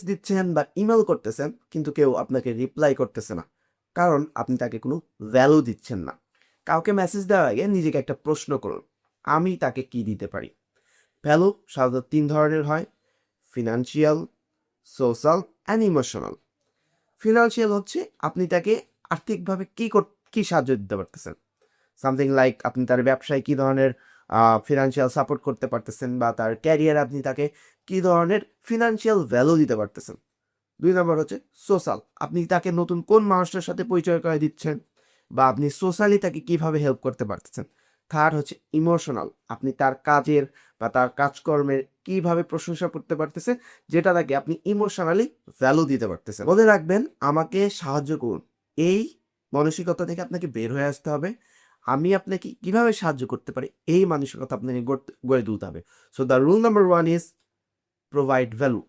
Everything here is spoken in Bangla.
দিচ্ছেন বা ইমেল করতেছেন কিন্তু কেউ আপনাকে রিপ্লাই করতেছে না, কারণ আপনি তাকে কোনো ভ্যালু দিচ্ছেন না। কাউকে মেসেজ দেওয়ার আগে নিজেকে একটা প্রশ্ন করুন, আমি তাকে কি দিতে পারি। ভ্যালু সাধারণত 3 ধরনের হয়: financial, social and emotional. Financial হচ্ছে আপনি তাকে আর্থিকভাবে কি সাহায্য দিতে পারতেছেন। সামথিং লাইক আপনি তার ব্যবসায় কি ধরনের ফিনান্সিয়াল সাপোর্ট করতে পারতেছেন, বা তার ক্যারিয়ারে আপনি তাকে কি ধরনের ফিনান্সিয়াল ভ্যালু দিতে পারতেছেন। 2 নম্বর হচ্ছে সোশ্যাল, আপনি তাকে নতুন কোন মানুষটার সাথে পরিচয় করে দিচ্ছেন, বা আপনি সোশ্যালি তাকে কিভাবে হেল্প করতে পারতেছেন। থার্ড হচ্ছে ইমোশনাল, আপনি তার কাজের বা তার কাজকর্মের কিভাবে প্রশংসা করতে পারতেছেন, যেটা তাকে আপনি ইমোশনালি ভ্যালু দিতে পারতেছেন। মনে রাখবেন, আমাকে সাহায্য করুন, এই মানসিকতা থেকে আপনাকে বের হয়ে আসতে হবে। আমি আপনাকে কিভাবে সাহায্য করতে পারি, এই মানসিকতা আপনাকে গড়ে তুলতে হবে। So the rule number 1 is provide value.